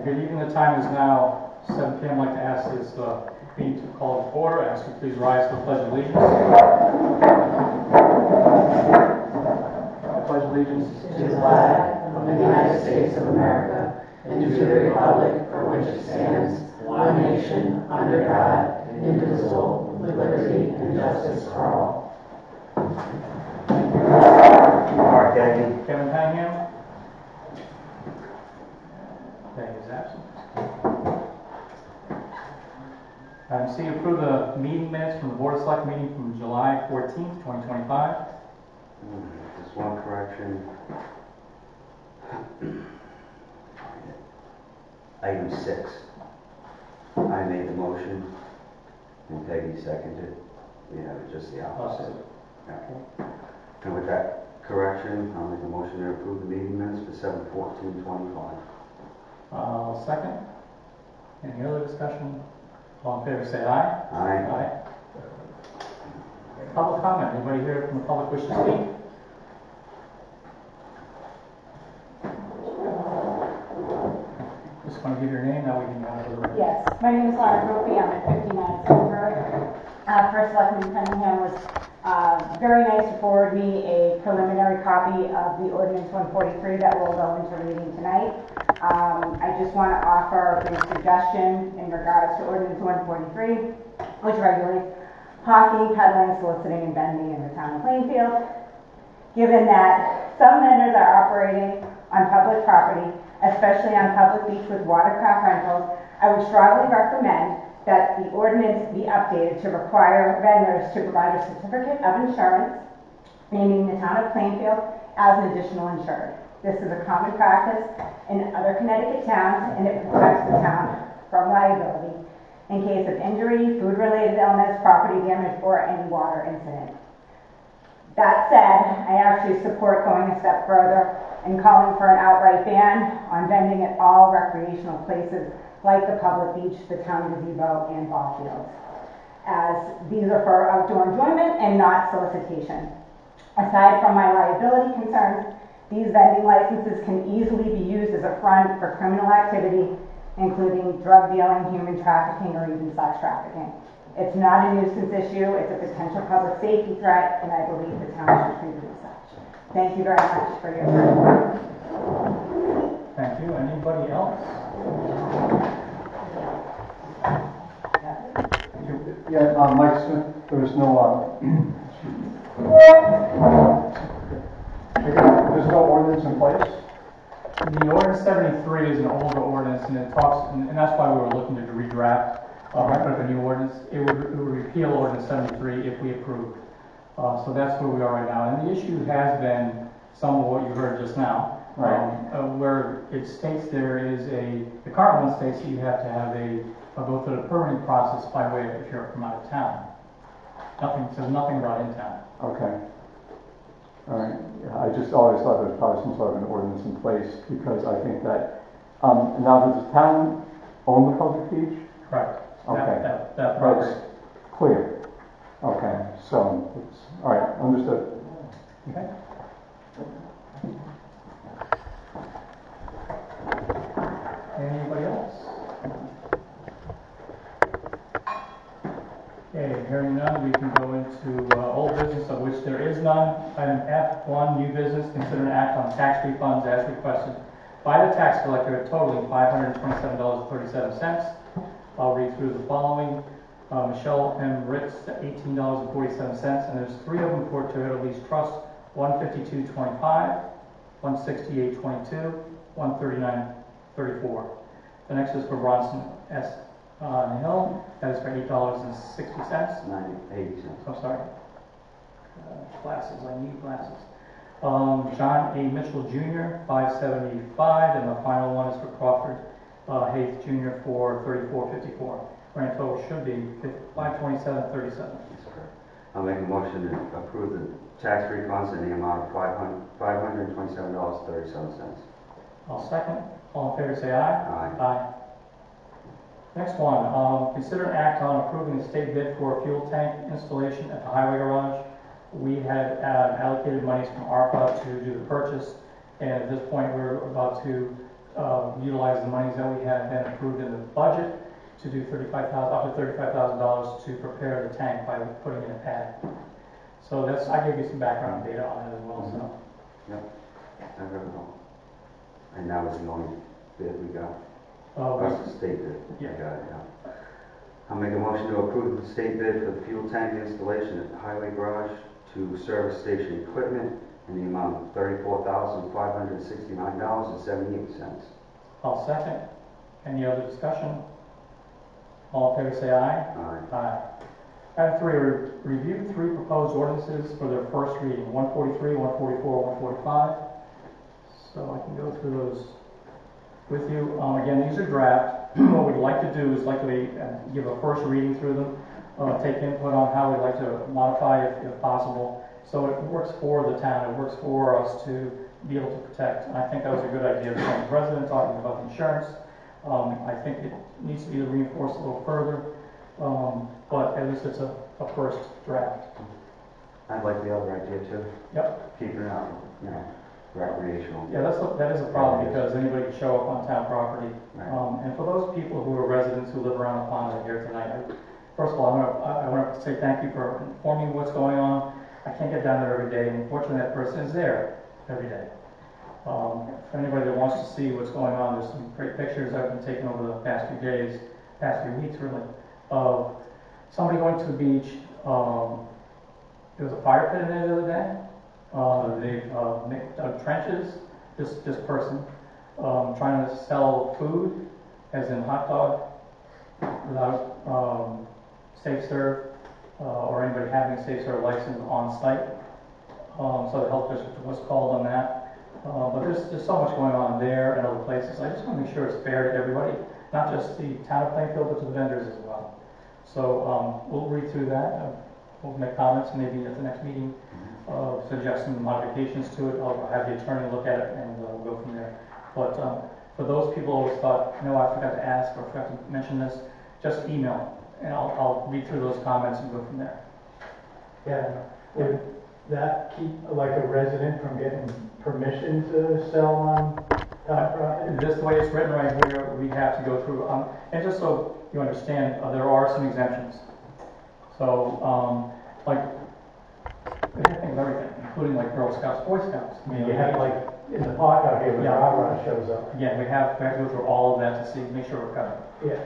Good evening. The time is now 7 p.m. I'd like to ask this meeting to call to order. I ask you please rise for the Pledge of Allegiance. I pledge allegiance to the flag of the United States of America and to the republic for which it stands, one nation, under God, indivisible, with liberty and justice for all. Mark Daggy. Kevin Cunningham. Daggy is absent. Item C, approve the meeting minutes from the Board of Select meeting from July 14th, 2025. Just one correction. Item 6. I made the motion and Peggy seconded. We have it just the opposite. Okay. And with that correction, I'll make a motion to approve the meeting minutes for 7/14/25. I'll second. Any other discussion? All in favor say aye. Aye. Aye. Public comment. Anybody here from the public wish to speak? Just want to give your name, now we can go to the record. Yes, my name is Laura Brophy. I'm at 59 Silver. First Selectman Cunningham was very nice to forward me a preliminary copy of the Ordinance 143 that will go into reading tonight. I just want to offer a brief suggestion in regards to Ordinance 143, which regulates hawking, peddling, soliciting, and vending in the town of Plainfield. Given that some vendors are operating on public property, especially on public beach with watercraft rentals, I would strongly recommend that the ordinance be updated to require vendors to provide a certificate of insurance naming the town of Plainfield as an additional insured. This is a common practice in other Connecticut towns, and it protects the town from liability in case of injury, food-related illness, property damage, or any water incident. That said, I actually support going a step further and calling for an outright ban on vending at all recreational places like the public beach, the town gazebo, and ball fields, as these are for outdoor enjoyment and not solicitation. Aside from my liability concerns, these vending licenses can easily be used as a front for criminal activity, including drug dealing, human trafficking, or even sex trafficking. It's not a nuisance issue, it's a potential public safety threat, and I believe the town should treat it as such. Thank you very much for your time. Thank you. Anybody else? Yeah, Mike Smith, there's no ordinance in place? The ordinance 73 is an older ordinance, and it talks, and that's why we were looking to redraft a new ordinance. It would repeal ordinance 73 if we approved. So that's where we are right now. And the issue has been some of what you heard just now, right. Where it states there is the current one states that you have to have go through the permitting process by way of if you're from out of town. Says nothing about in town. Okay. All right. Yeah, I just always thought there was probably some sort of an ordinance in place because I think that now does the town own the public beach? Correct. Okay. That part is clear. Okay. So it's all right. Understood. Okay. Anybody else? Okay, hearing none, we can go into old business, of which there is none. Item F1, new business, consider an act on tax refunds as requested by the tax collector totaling $527.37. I'll read through the following. Michelle M. Ritz, $18.47, and there's 3 of them for Toyota Lease Trust, $152.25, $168.22, $139.34. The next is for Bronson S. Hill, that is for $8.60. 80 cents. I'm sorry. Glasses, I need glasses. John A. Mitchell Jr., $575, and the final one is for Crawford Hayes Jr. for $34.54. Grand total should be $527.37. That's correct. I'll make a motion to approve the tax refunds in the amount of $527.37. I'll second. All in favor say aye. Aye. Aye. Next one, consider an act on approving the state bid for a fuel tank installation at the highway garage. We had allocated monies from ARPA to do the purchase, and at this point we're about to utilize the monies that we had been approved in the budget to do up to $35,000 to prepare the tank by putting in a pad. So I gave you some background data on it as well, so. Yep, I read it all. And that was the only bid we got. Uh, That's the state bid. Yeah. I got it now. I'll make a motion to approve the state bid for the fuel tank installation at the highway garage to service station equipment in the amount of $34,569.78. I'll second. Any other discussion? All in favor say aye. Aye. Aye. Item 3, review 3 proposed ordinances for their first reading, 143, 144, 145. So I can go through those with you. Again, these are draft. What we'd like to do is give a first reading through them, take input on how we'd like to modify it if possible. So it works for the town, it works for us to be able to protect. And I think that was a good idea from the president talking about the insurance. I think it needs to be reinforced a little further, but at least it's a first draft. I like the other idea too. Yep. Keeping it out, recreational. Yeah, that is a problem because anybody can show up on town property. Right. And for those people who are residents who live around the pond that are here tonight, first of all, I want to say thank you for informing me what's going on. I can't get down there every day, and fortunately that person is there every day. For anybody that wants to see what's going on, there's some great pictures I've been taking over the past few days, past few weeks really, of somebody going to the beach. There was a fire pit in there the other day. They've dug trenches, this person, trying to sell food, as in hot dog, without safe serve, or anybody having a safe serve license on site. So the health district was called on that. But there's so much going on there and other places. I just want to make sure it's fair to everybody, not just the town of Plainfield, but to the vendors as well. So we'll read through that. We'll make comments maybe at the next meeting, suggest some modifications to it. I'll have the attorney look at it and we'll go from there. But for those people who always thought, no, I forgot to ask or forgot to mention this, just email and I'll read through those comments and go from there. Yeah, would that keep like a resident from getting permission to sell on town property? This way it's written right here, we have to go through, and just so you understand, there are some exemptions. So, like, we have to think of everything, including like Girl Scouts, Boy Scouts. I mean, you have like in the park out here when Yeah. Rah shows up. Again, we have to go through all of that to see, make sure we're covered. Yeah.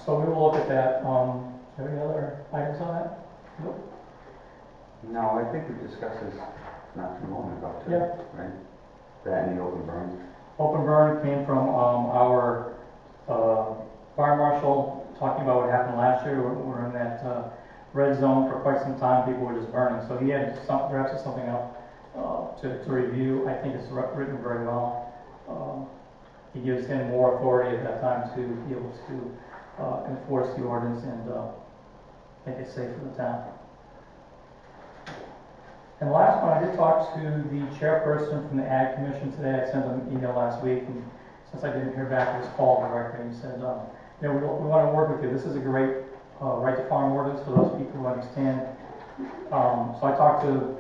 So we will look at that. Is there any other items on that? Nope. No, I think we discussed this not too long ago too, Yeah. right? That and the open burn. Open burn came from our fire marshal talking about what happened last year. We're in that red zone for quite some time. People were just burning. So he had drafted something up to review. I think it's written very well. He gives him more authority at that time to be able to enforce the ordinance and make it safe for the town. And the last one, I did talk to the chairperson from the Ag Commission today. I sent him an email last week, and since I didn't hear back, I just called directly and said, we want to work with you. This is a great right to farm ordinance for those people who understand. So I talked to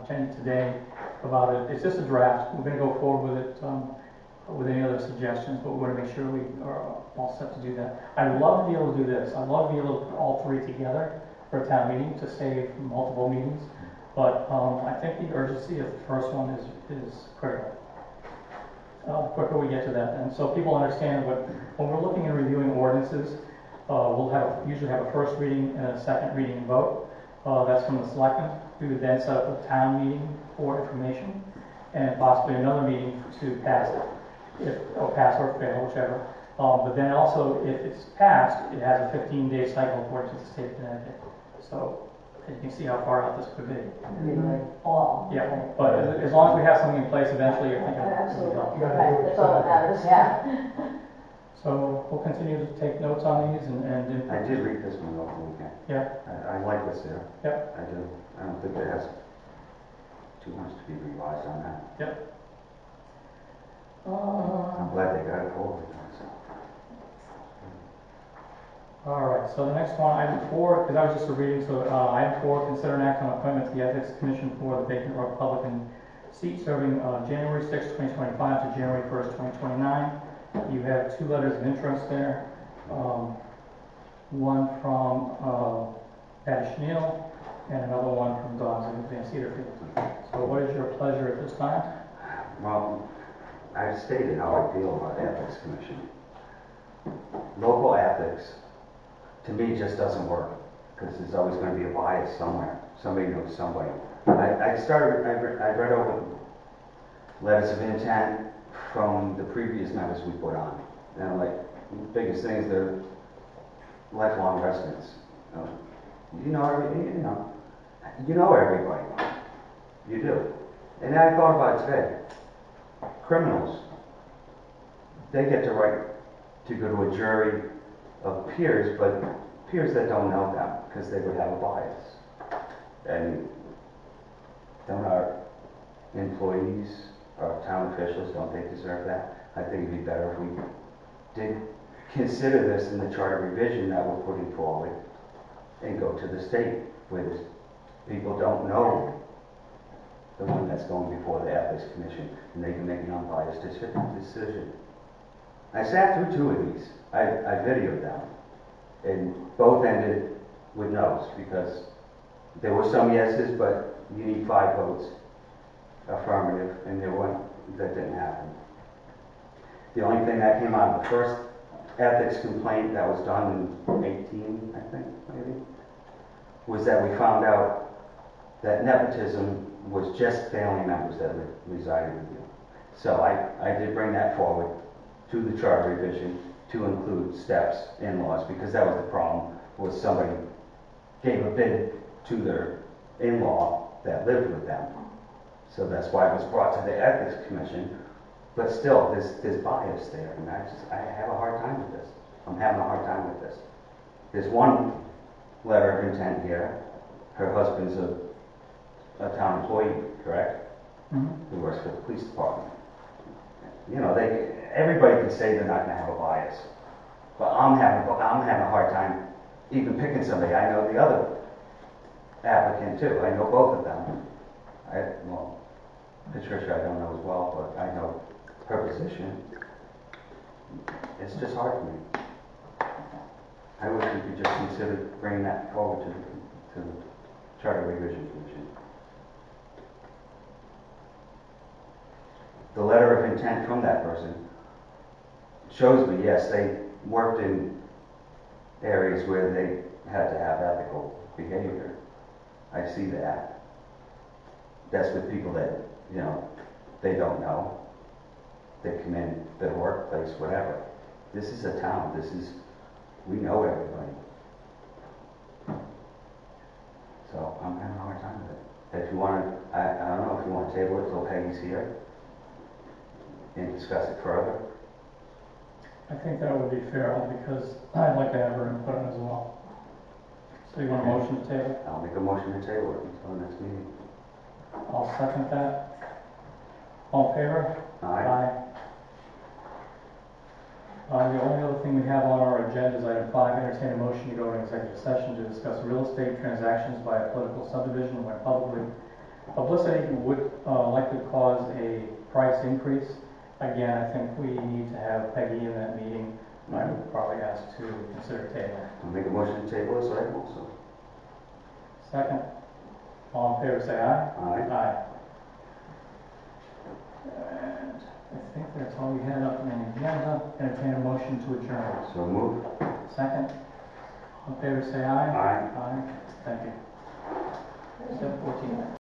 Jenny today about it. It's just a draft. We're going to go forward with it with any other suggestions, but we want to make sure we are all set to do that. I'd love to be able to do this. I'd love to be able to put all three together for a town meeting to save multiple meetings. But I think the urgency of the first one is critical. The quicker we get to that, and so people understand when we're looking and reviewing ordinances, we'll usually have a first reading and a second reading and vote. That's from the selectmen. We would then set up a town meeting for information, and possibly another meeting to pass it, pass or fail, whichever. But then also, if it's passed, it has a 15-day cycle according to the state of Connecticut. So you can see how far out this could be. All. Yeah, but as long as we have something in place, eventually, I think it'll help. Absolutely. That's all that matters, yeah. So we'll continue to take notes on these and I did read this one over the weekend. Yeah. I like what's there. Yep. I do. I don't think there has too much to be revised on that. Yep. I'm glad they got it forward. All right, so the next one, item 4, because I was just reading, so item 4, consider an act on appointment to the Ethics Commission for the vacant Republican seat serving January 6, 2025 to January 1st, 2029. You have 2 letters of interest there. One from Patty Schneel and another one from Don Van Cedarfield. So what is your pleasure at this time? Well, I've stated how I feel about the Ethics Commission. Local ethics, to me, just doesn't work, because there's always going to be a bias somewhere. Somebody knows somebody. I read over letters of intent from the previous members we put on. And like, the biggest thing is they're lifelong residents. You know everybody. You do. And I thought about it today. Criminals, they get the right to go to a jury of peers, but peers that don't know them, because they would have a bias. And don't our employees, our town officials, don't they deserve that? I think it'd be better if we did consider this in the charter revision that we're putting forward and go to the state where people don't know the one that's going before the Ethics Commission, and they can make an unbiased decision. I sat through 2 of these. I videoed them, and both ended with no's, because there were some yeses, but you need 5 votes affirmative, and there weren't. That didn't happen. The only thing that came out of the first ethics complaint that was done in 18, I think, maybe, was that we found out that nepotism was just family members that resided with you. So I did bring that forward to the charter revision to include steps, in-laws, because that was the problem, was somebody gave a bid to their in-law that lived with them. So that's why it was brought to the Ethics Commission. But still, there's bias there, and I have a hard time with this. I'm having a hard time with this. There's one letter of intent here. Her husband's a town employee, correct? Mm-hmm. Who works for the police department. You know, everybody can say they're not going to have a bias, but I'm having a hard time even picking somebody. I know the other applicant too. I know both of them. Well, Patricia I don't know as well, but I know her position. It's just hard for me. I wish we could just consider bringing that forward to the Charter Revision Commission. The letter of intent from that person shows me, yes, they worked in areas where they had to have ethical behavior. I see that. That's with people that, you know, they don't know. They come in their workplace, whatever. This is a town. We know everybody. So I'm having a hard time with it. If you want to, I don't know if you want to table it till Peggy's here and discuss it further. I think that would be fair, only because I'd like to have her input on it as well. So you want a motion to table? I'll make a motion to table it until the next meeting. I'll second that. All in favor? Aye. The only other thing we have on our agenda is item 5, entertain a motion to go into executive session to discuss real estate transactions by a political subdivision when publicity would likely cause a price increase. Again, I think we need to have Peggy in that meeting. I would probably ask to consider tabling. I'll make a motion to table this item also. Second. All in favor, say aye. Aye. Aye. And I think that's all we had up on the agenda. Entertain a motion to adjourn. So move. Second. All in favor, say aye. Aye. Aye. Thank you. 7:14.